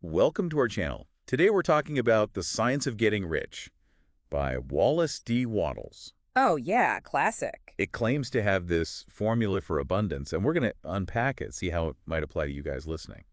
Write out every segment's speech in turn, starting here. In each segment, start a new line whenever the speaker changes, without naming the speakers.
welcome to our channel. Today we're talking about The Science of Getting Rich by Wallace D. Wattles.
Oh, yeah, classic.
It claims to have this formula for abundance, and we're going to unpack it, see how it might apply to you guys listening.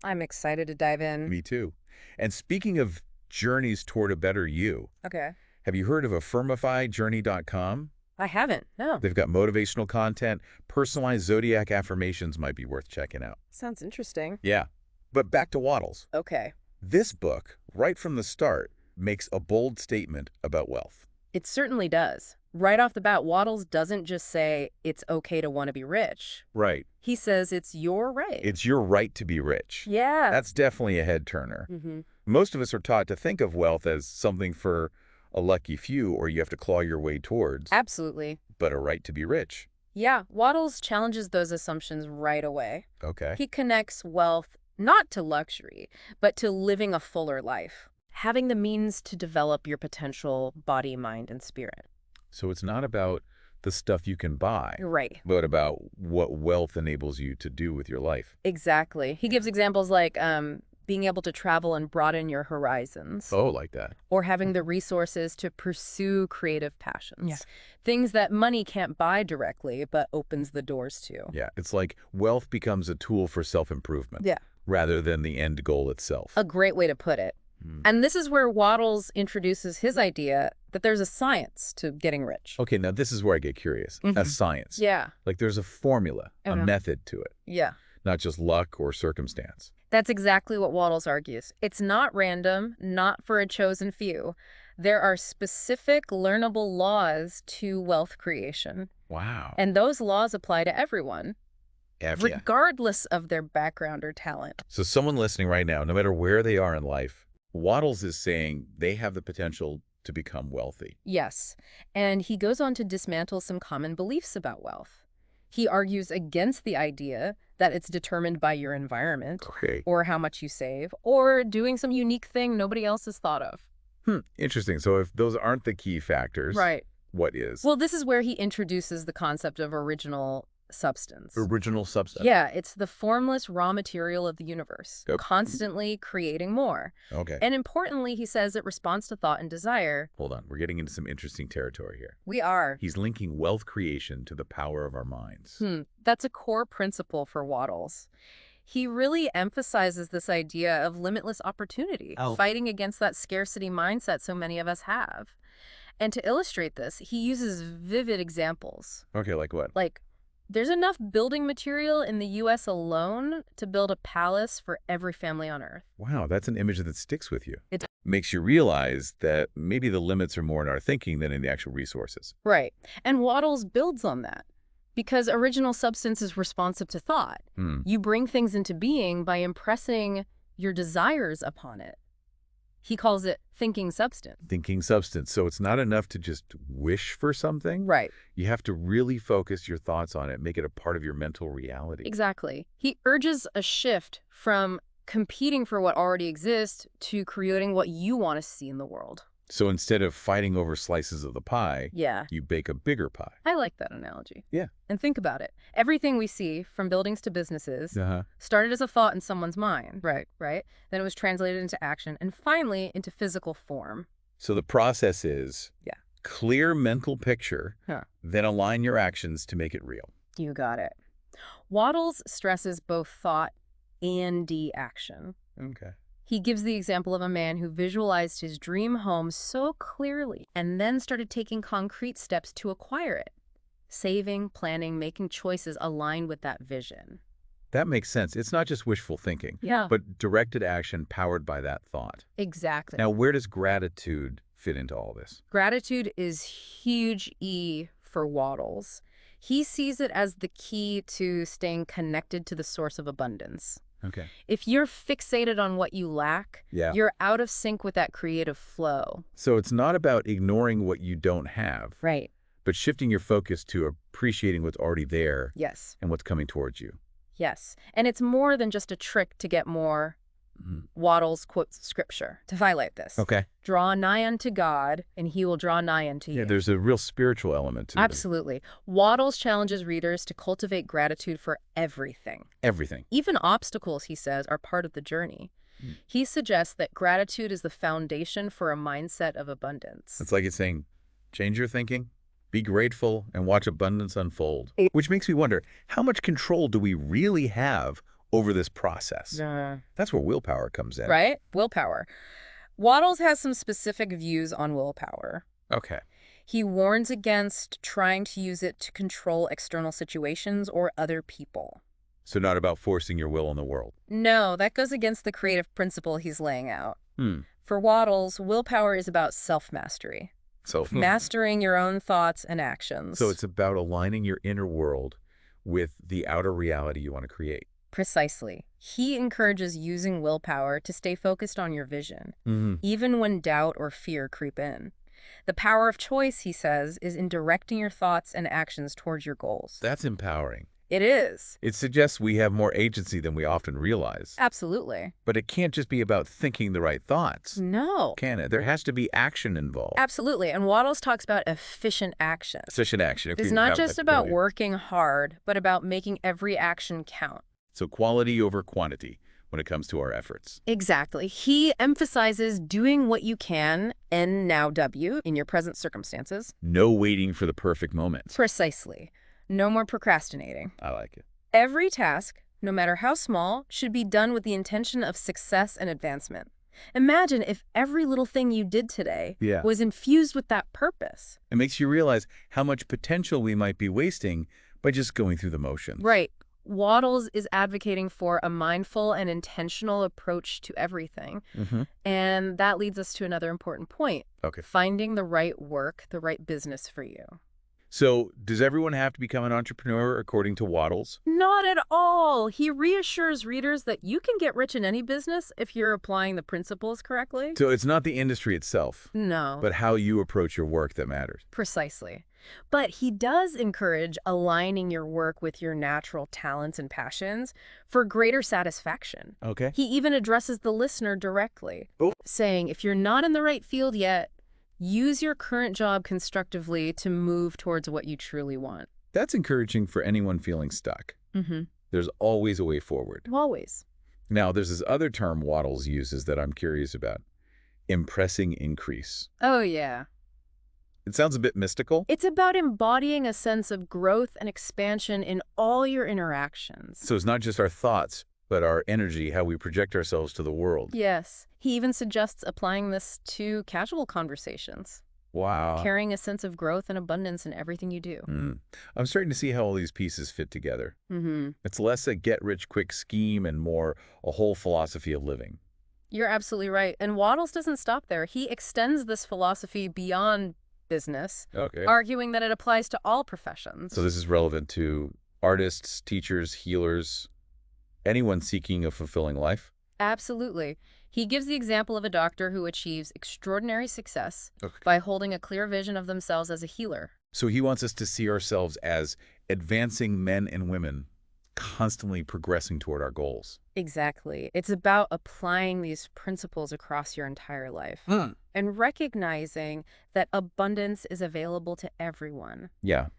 I'm excited to dive in.
Me too. And speaking of journeys toward a better you,
Okay.
have you heard of AffirmifyJourney.com?
I haven't, no.
They've got motivational content. Personalized zodiac affirmations might be worth checking out.
Sounds interesting.
Yeah. But back to Wattles.
Okay.
This book, right from the start, makes a bold statement about wealth.
It certainly does. Right off the bat, Wattles doesn't just say it's okay to want to be rich.
Right.
He says it's your right.
It's your right to be rich.
Yeah.
That's definitely a head-turner.
Mm-hmm.
Most of us are taught to think of wealth as something for a lucky few or you have to claw your way towards.
Absolutely.
But a right to be rich.
Yeah, Wattles challenges those assumptions right away.
Okay.
He connects wealth not to luxury, but to living a fuller life, having the means to develop your potential body, mind, and spirit.
So it's not about the stuff you can buy,
Right.
but about what wealth enables you to do with your life.
Exactly. He gives examples like being able to travel and broaden your horizons.
Oh, like that.
Or having the resources to pursue creative passions.
Yeah.
Things that money can't buy directly, but opens the doors to.
Yeah, it's like wealth becomes a tool for self-improvement.
Yeah.
Rather than the end goal itself.
A great way to put it. And this is where Wattles introduces his idea that there's a science to getting rich.
Okay, now this is where I get curious. A science.
Yeah.
Like there's a formula, a method to it,
Yeah.
not just luck or circumstance.
That's exactly what Wattles argues. It's not random, not for a chosen few. There are specific learnable laws to wealth creation.
Wow.
And those laws apply to everyone,
Yeah.
regardless of their background or talent.
So someone listening right now, no matter where they are in life, Wattles is saying they have the potential to become wealthy.
Yes. And he goes on to dismantle some common beliefs about wealth. He argues against the idea that it's determined by your environment
Okay.
or how much you save or doing some unique thing nobody else has thought of.
Interesting. So if those aren't the key factors,
Right.
what is?
Well, this is where he introduces the concept of original substance.
Original substance.
Yeah, it's the formless raw material of the universe,
Yep.
constantly creating more.
Okay.
And importantly, he says it responds to thought and desire.
Hold on. We're getting into some interesting territory here.
We are.
He's linking wealth creation to the power of our minds.
That's a core principle for Wattles. He really emphasizes this idea of limitless opportunity, fighting against that scarcity mindset so many of us have. And to illustrate this, he uses vivid examples.
Okay, like what?
Like, there's enough building material in the U.S. alone to build a palace for every family on Earth.
Wow, that's an image that sticks with you.
It
makes you realize that maybe the limits are more in our thinking than in the actual resources.
Right. And Wattles builds on that because original substance is responsive to thought. You bring things into being by impressing your desires upon it. He calls it thinking substance.
Thinking substance. So it's not enough to just wish for something.
Right.
You have to really focus your thoughts on it, make it a part of your mental reality.
Exactly. He urges a shift from competing for what already exists to creating what you want to see in the world.
So instead of fighting over slices of the pie,
Yeah.
you bake a bigger pie.
I like that analogy.
Yeah.
And think about it. Everything we see, from buildings to businesses, started as a thought in someone's mind. Right. Then it was translated into action and finally into physical form.
So the process is clear mental picture, then align your actions to make it real.
You got it. Wattles stresses both thought and action.
Okay.
He gives the example of a man who visualized his dream home so clearly and then started taking concrete steps to acquire it. Saving, planning, making choices aligned with that vision.
That makes sense. It's not just wishful thinking, but directed action powered by that thought.
Exactly.
Now, where does gratitude fit into all this?
Gratitude is huge for Wattles. He sees it as the key to staying connected to the source of abundance.
Okay.
If you're fixated on what you lack, you're out of sync with that creative flow.
So it's not about ignoring what you don't have,
Right.
but shifting your focus to appreciating what's already there
Yes.
and what's coming towards you.
Yes. And it's more than just a trick to get more. Wattles quotes scripture to highlight this.
Okay.
Draw nigh unto God, and he will draw nigh unto you.
Yeah, there's a real spiritual element to it.
Absolutely. Wattles challenges readers to cultivate gratitude for everything.
Everything.
Even obstacles, he says, are part of the journey.
Mm.
He suggests that gratitude is the foundation for a mindset of abundance.
It's like it's saying, change your thinking, be grateful, and watch abundance unfold.
It-
Which makes me wonder, how much control do we really have over this process? That's where willpower comes in.
Right? Willpower. Wattles has some specific views on willpower.
Okay.
He warns against trying to use it to control external situations or other people.
So not about forcing your will on the world.
No, that goes against the creative principle he's laying out.
Hmm.
For Wattles, willpower is about self-mastery,
So,
mastering your own thoughts and actions.
so it's about aligning your inner world with the outer reality you want to create.
Precisely. He encourages using willpower to stay focused on your vision, even when doubt or fear creep in. The power of choice, he says, is in directing your thoughts and actions towards your goals.
That's empowering.
It is.
It suggests we have more agency than we often realize.
Absolutely.
But it can't just be about thinking the right thoughts,
No.
can it? There has to be action involved.
Absolutely. And Wattles talks about efficient action.
Efficient action.
It's not just about working hard, but about making every action count.
So quality over quantity when it comes to our efforts.
Exactly. He emphasizes doing what you can, N now W, in your present circumstances.
No waiting for the perfect moment.
Precisely. No more procrastinating.
I like it.
Every task, no matter how small, should be done with the intention of success and advancement. Imagine if every little thing you did today was infused with that purpose.
It makes you realize how much potential we might be wasting by just going through the motions.
Right. Wattles is advocating for a mindful and intentional approach to everything. And that leads us to another important point.
Okay.
Finding the right work, the right business for you.
So does everyone have to become an entrepreneur according to Wattles?
Not at all. He reassures readers that you can get rich in any business if you're applying the principles correctly.
So it's not the industry itself,
No.
but how you approach your work that matters.
Precisely. But he does encourage aligning your work with your natural talents and passions for greater satisfaction.
Okay.
He even addresses the listener directly, saying, if you're not in the right field yet, use your current job constructively to move towards what you truly want.
That's encouraging for anyone feeling stuck. There's always a way forward.
Always.
Now, there's this other term Wattles uses that I'm curious about. Impressing increase.
Oh, yeah.
It sounds a bit mystical.
It's about embodying a sense of growth and expansion in all your interactions.
So it's not just our thoughts, but our energy, how we project ourselves to the world.
Yes. He even suggests applying this to casual conversations.
Wow.
Carrying a sense of growth and abundance in everything you do.
I'm starting to see how all these pieces fit together. It's less a get-rich-quick scheme and more a whole philosophy of living.
You're absolutely right. And Wattles doesn't stop there. He extends this philosophy beyond business, arguing that it applies to all professions.
So this is relevant to artists, teachers, healers, anyone seeking a fulfilling life?
Absolutely. He gives the example of a doctor who achieves extraordinary success by holding a clear vision of themselves as a healer.
So he wants us to see ourselves as advancing men and women, constantly progressing toward our goals.
Exactly. It's about applying these principles across your entire life and recognizing that abundance is available to everyone,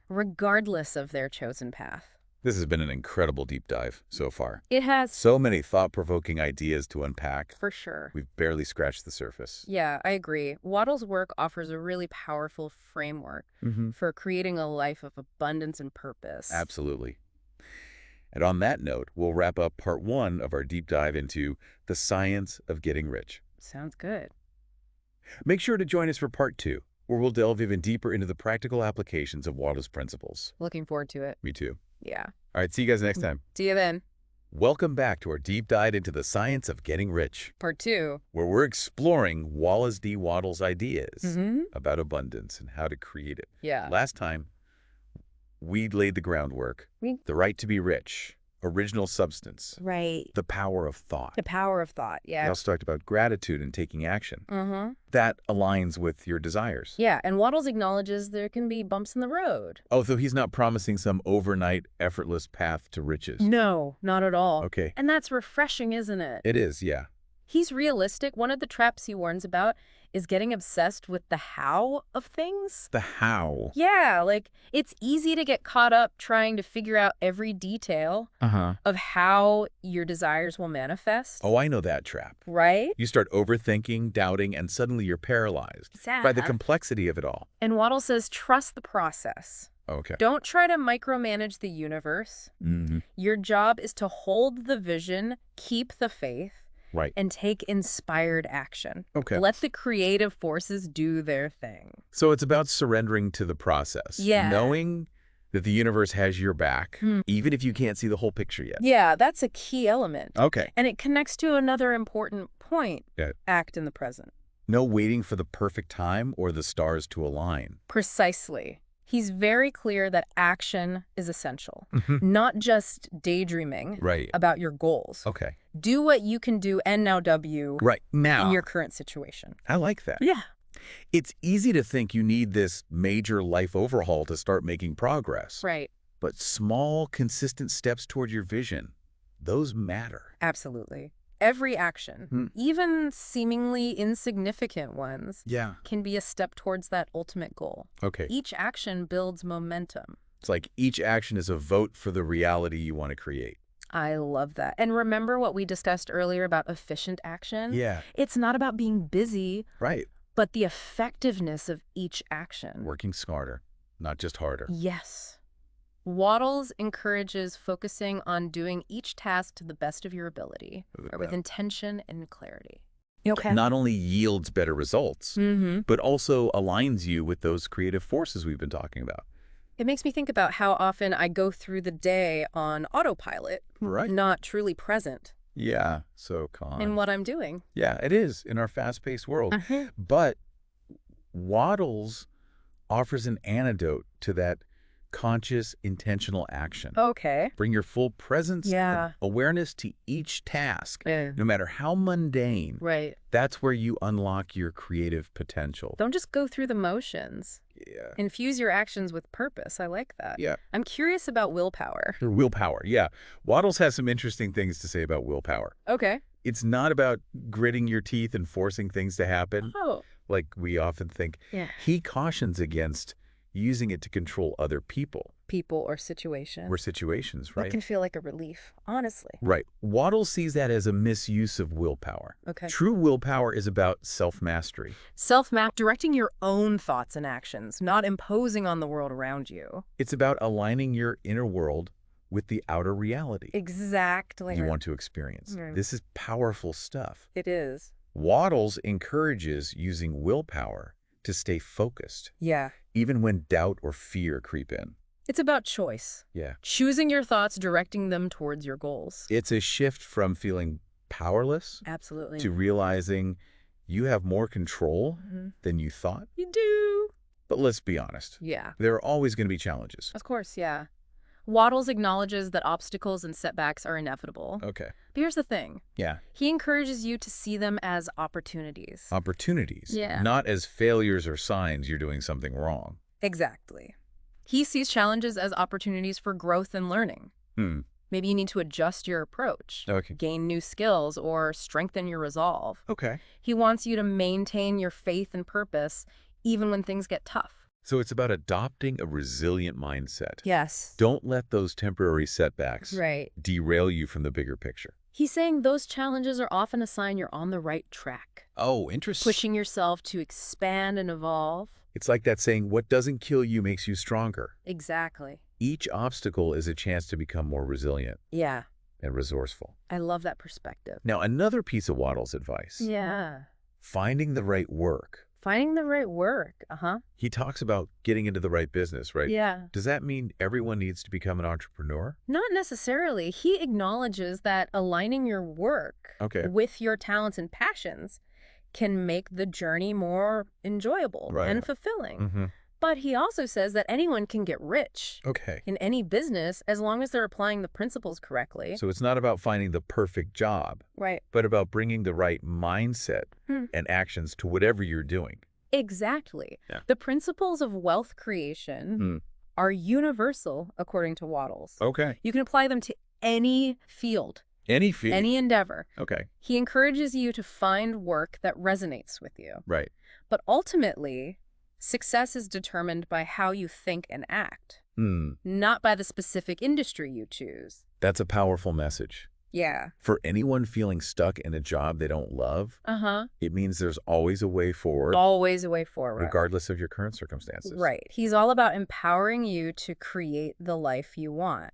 regardless of their chosen path.
This has been an incredible deep dive so far.
It has.
So many thought-provoking ideas to unpack.
For sure.
We've barely scratched the surface.
Yeah, I agree. Wattles' work offers a really powerful framework for creating a life of abundance and purpose.
Absolutely. And on that note, we'll wrap up part 1 of our deep dive into the science of getting rich.
Sounds good.
Make sure to join us for part 2, where we'll delve even deeper into the practical applications of Wattles' principles.
Looking forward to it.
Me too.
Yeah.
All right, see you guys next time.
See you then.
Welcome back to our deep dive into the science of getting rich.
Part 2.
Where we're exploring Wallace D. Wattles' ideas about abundance and how to create it.
Yeah.
Last time, we laid the groundwork. The right to be rich. Original substance.
Right.
The power of thought.
The power of thought,
We
yeah.
also talked about gratitude and taking action. That aligns with your desires.
Yeah, and Wattles acknowledges there can be bumps in the road.
Oh, so he's not promising some overnight, effortless path to riches.
No, not at all.
Okay.
And that's refreshing, isn't it?
It is, yeah.
He's realistic. One of the traps he warns about is getting obsessed with the how of things.
The how.
Yeah, like it's easy to get caught up trying to figure out every detail of how your desires will manifest.
Oh, I know that trap.
Right?
You start overthinking, doubting, and suddenly you're paralyzed by the complexity of it all.
And Waddle says, trust the process.
Okay.
Don't try to micromanage the universe. Your job is to hold the vision, keep the faith,
right,
and take inspired action.
Okay.
Let the creative forces do their thing.
So it's about surrendering to the process.
Yeah.
Knowing that the universe has your back, even if you can't see the whole picture yet.
Yeah, that's a key element.
Okay.
And it connects to another important point.
Yeah.
Act in the present.
No waiting for the perfect time or the stars to align.
Precisely. He's very clear that action is essential, not just daydreaming about your goals.
Okay.
Do what you can do and now W
right now
in your current situation.
I like that.
Yeah.
It's easy to think you need this major life overhaul to start making progress.
Right.
But small, consistent steps toward your vision, those matter.
Absolutely. Every action, even seemingly insignificant ones, can be a step towards that ultimate goal.
Okay.
Each action builds momentum.
It's like each action is a vote for the reality you want to create.
I love that. And remember what we discussed earlier about efficient action?
Yeah.
It's not about being busy,
right,
but the effectiveness of each action.
Working smarter, not just harder.
Yes. Wattles encourages focusing on doing each task to the best of your ability, or with intention and clarity. Okay.
Not only yields better results, but also aligns you with those creative forces we've been talking about.
It makes me think about how often I go through the day on autopilot, not truly present.
Yeah, so calm.
In what I'm doing.
Yeah, it is in our fast-paced world. But Wattles offers an antidote to that conscious, intentional action.
Okay.
Bring your full presence and awareness to each task, no matter how mundane.
Right.
That's where you unlock your creative potential.
Don't just go through the motions.
Yeah.
Infuse your actions with purpose. I like that.
Yeah.
I'm curious about willpower.
Willpower, yeah. Wattles has some interesting things to say about willpower.
Okay.
It's not about gritting your teeth and forcing things to happen, like we often think.
Yeah.
He cautions against using it to control other people.
People or situations.
Or situations, right?
That can feel like a relief, honestly.
Right. Wattles sees that as a misuse of willpower.
Okay.
True willpower is about self-mastery.
Directing your own thoughts and actions, not imposing on the world around you.
It's about aligning your inner world with the outer reality.
Exactly.
You want to experience. This is powerful stuff.
It is.
Wattles encourages using willpower to stay focused.
Yeah.
Even when doubt or fear creep in.
It's about choice.
Yeah.
Choosing your thoughts, directing them towards your goals.
It's a shift from feeling powerless to realizing you have more control than you thought.
You do.
But let's be honest.
Yeah.
There are always going to be challenges.
Of course, yeah. Wattles acknowledges that obstacles and setbacks are inevitable.
Okay.
But here's the thing.
Yeah.
He encourages you to see them as opportunities.
Opportunities.
Yeah.
Not as failures or signs you're doing something wrong.
Exactly. He sees challenges as opportunities for growth and learning. Maybe you need to adjust your approach, gain new skills, or strengthen your resolve.
Okay.
He wants you to maintain your faith and purpose even when things get tough.
So it's about adopting a resilient mindset.
Yes.
Don't let those temporary setbacks derail you from the bigger picture.
He's saying those challenges are often a sign you're on the right track.
Oh, interesting.
Pushing yourself to expand and evolve.
It's like that saying, what doesn't kill you makes you stronger.
Exactly.
Each obstacle is a chance to become more resilient.
Yeah.
And resourceful.
I love that perspective.
Now, another piece of Wattles' advice.
Yeah.
Finding the right work.
Finding the right work.
He talks about getting into the right business, right?
Yeah.
Does that mean everyone needs to become an entrepreneur?
Not necessarily. He acknowledges that aligning your work with your talents and passions can make the journey more enjoyable and fulfilling. But he also says that anyone can get rich in any business as long as they're applying the principles correctly.
So it's not about finding the perfect job, but about bringing the right mindset and actions to whatever you're doing.
Exactly. Yeah. The principles of wealth creation are universal, according to Wattles.
Okay.
You can apply them to any field.
Any field.
Any endeavor.
Okay.
He encourages you to find work that resonates with you.
Right.
But ultimately, success is determined by how you think and act, not by the specific industry you choose.
That's a powerful message.
Yeah.
For anyone feeling stuck in a job they don't love, it means there's always a way forward.
Always a way forward.
Regardless of your current circumstances.
Right. He's all about empowering you to create the life you want.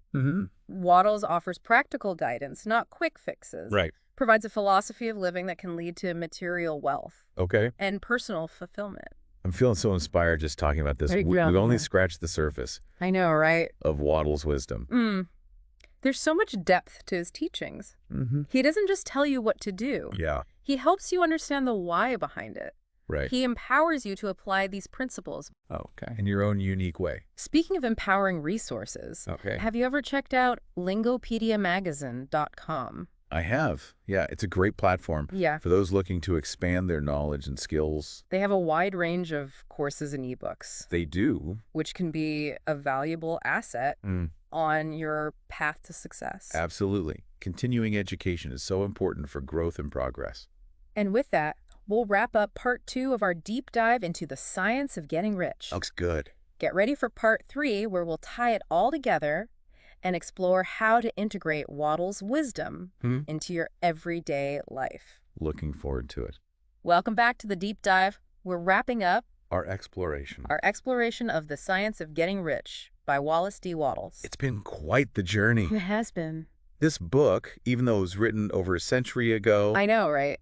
Wattles offers practical guidance, not quick fixes.
Right.
Provides a philosophy of living that can lead to material wealth.
Okay.
And personal fulfillment.
I'm feeling so inspired just talking about this. We've only scratched the surface.
I know, right?
Of Wattles' wisdom.
There's so much depth to his teachings. He doesn't just tell you what to do.
Yeah.
He helps you understand the why behind it.
Right.
He empowers you to apply these principles.
Okay. In your own unique way.
Speaking of empowering resources, have you ever checked out lingopediamagazine.com?
I have. Yeah, it's a great platform for those looking to expand their knowledge and skills.
They have a wide range of courses and ebooks.
They do.
Which can be a valuable asset on your path to success.
Absolutely. Continuing education is so important for growth and progress.
And with that, we'll wrap up part 2 of our deep dive into the science of getting rich.
Looks good.
Get ready for part 3, where we'll tie it all together and explore how to integrate Wattles' wisdom into your everyday life.
Looking forward to it.
Welcome back to the deep dive. We're wrapping up
our exploration
of the science of getting rich by Wallace D. Wattles.
It's been quite the journey.
It has been.
This book, even though it was written over a century ago,
I know, right?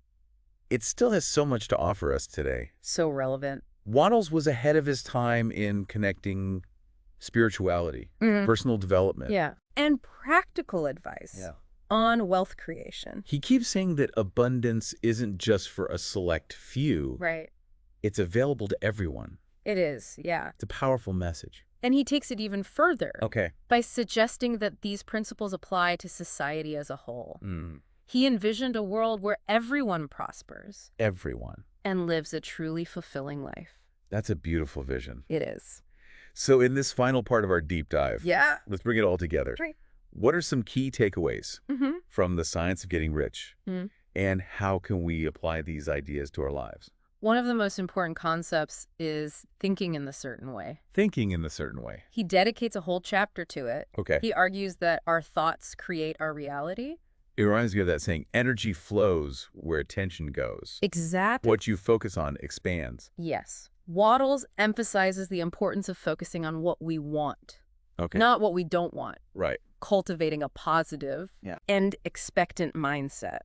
It still has so much to offer us today.
So relevant.
Wattles was ahead of his time in connecting spirituality, personal development.
Yeah. And practical advice on wealth creation.
He keeps saying that abundance isn't just for a select few.
Right.
It's available to everyone.
It is, yeah.
It's a powerful message.
And he takes it even further.
Okay.
By suggesting that these principles apply to society as a whole. He envisioned a world where everyone prospers.
Everyone.
And lives a truly fulfilling life.
That's a beautiful vision.
It is.
So in this final part of our deep dive, let's bring it all together.
Right.
What are some key takeaways from the science of getting rich? And how can we apply these ideas to our lives?
One of the most important concepts is thinking in the certain way.
Thinking in the certain way.
He dedicates a whole chapter to it.
Okay.
He argues that our thoughts create our reality.
It reminds me of that saying, energy flows where attention goes.
Exactly.
What you focus on expands.
Yes. Wattles emphasizes the importance of focusing on what we want, not what we don't want.
Right.
Cultivating a positive and expectant mindset.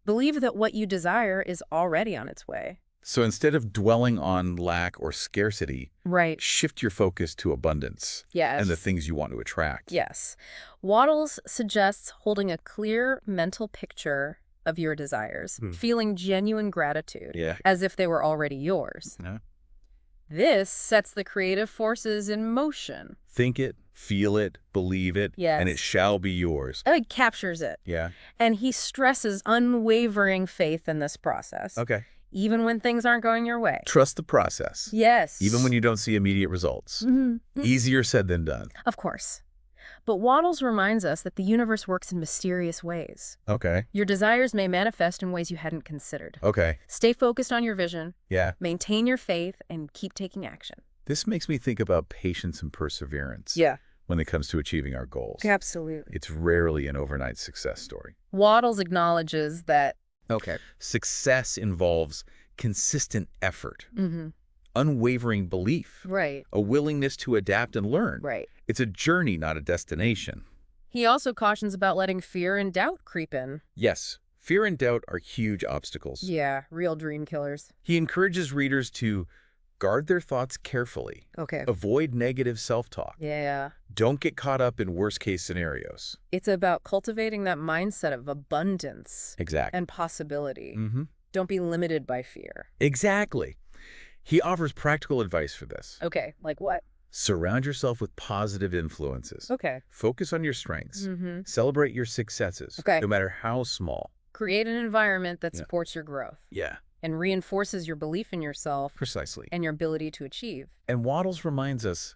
Believe that what you desire is already on its way.
So instead of dwelling on lack or scarcity, shift your focus to abundance and the things you want to attract.
Yes. Wattles suggests holding a clear mental picture of your desires, feeling genuine gratitude, as if they were already yours. This sets the creative forces in motion.
Think it, feel it, believe it, and it shall be yours.
It captures it.
Yeah.
And he stresses unwavering faith in this process.
Okay.
Even when things aren't going your way.
Trust the process.
Yes.
Even when you don't see immediate results. Easier said than done.
Of course. But Wattles reminds us that the universe works in mysterious ways.
Okay.
Your desires may manifest in ways you hadn't considered.
Okay.
Stay focused on your vision.
Yeah.
Maintain your faith and keep taking action.
This makes me think about patience and perseverance. When it comes to achieving our goals.
Absolutely.
It's rarely an overnight success story.
Wattles acknowledges that
success involves consistent effort, unwavering belief, a willingness to adapt and learn. It's a journey, not a destination.
He also cautions about letting fear and doubt creep in.
Yes, fear and doubt are huge obstacles.
Yeah, real dream killers.
He encourages readers to guard their thoughts carefully. Avoid negative self-talk. Don't get caught up in worst-case scenarios.
It's about cultivating that mindset of abundance. And possibility. Don't be limited by fear.
Exactly. He offers practical advice for this.
Like what?
Surround yourself with positive influences. Focus on your strengths. Celebrate your successes, no matter how small.
Create an environment that supports your growth. And reinforces your belief in yourself.
Precisely.
And your ability to achieve.
And Wattles reminds us,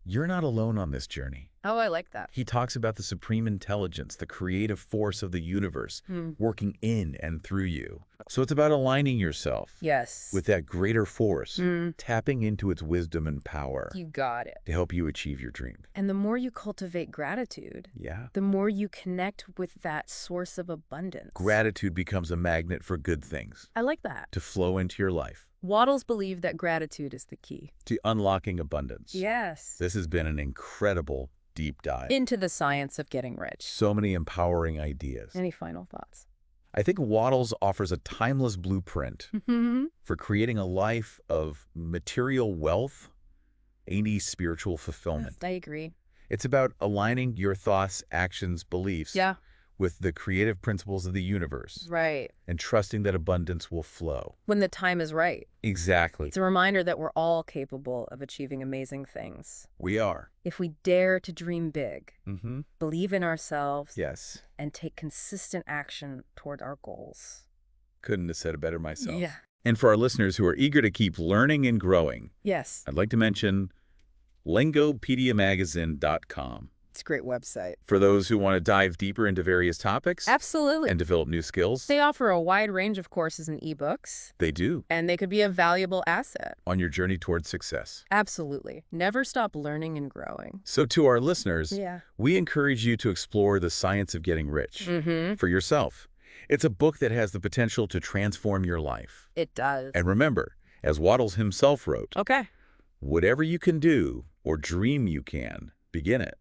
You're not alone on this journey.
Oh, I like that.
He talks about the supreme intelligence, the creative force of the universe working in and through you. So it's about aligning yourself with that greater force, tapping into its wisdom and power.
You got it.
To help you achieve your dream.
And the more you cultivate gratitude, the more you connect with that source of abundance.
Gratitude becomes a magnet for good things.
I like that.
To flow into your life.
Wattles believed that gratitude is the key
to unlocking abundance.
Yes.
This has been an incredible deep dive
into the science of getting rich.
So many empowering ideas.
Any final thoughts?
I think Wattles offers a timeless blueprint for creating a life of material wealth and spiritual fulfillment.
I agree.
It's about aligning your thoughts, actions, beliefs with the creative principles of the universe.
Right.
And trusting that abundance will flow.
When the time is right.
Exactly.
It's a reminder that we're all capable of achieving amazing things.
We are.
If we dare to dream big, believe in ourselves, and take consistent action toward our goals.
Couldn't have said it better myself.
Yeah.
And for our listeners who are eager to keep learning and growing, I'd like to mention lingopediamagazine.com.
It's a great website.
For those who want to dive deeper into various topics.
Absolutely.
And develop new skills.
They offer a wide range of courses and ebooks.
They do.
And they could be a valuable asset.
On your journey towards success.
Absolutely. Never stop learning and growing.
So to our listeners, we encourage you to explore The Science of Getting Rich for yourself. It's a book that has the potential to transform your life.
It does.
And remember, as Wattles himself wrote, whatever you can do or dream you can, begin it.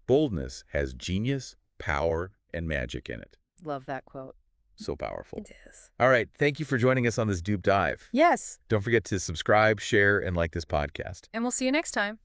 Boldness has genius, power, and magic in it.
Love that quote.
So powerful.
It is.
All right. Thank you for joining us on this deep dive.
Yes.
Don't forget to subscribe, share, and like this podcast.
And we'll see you next time.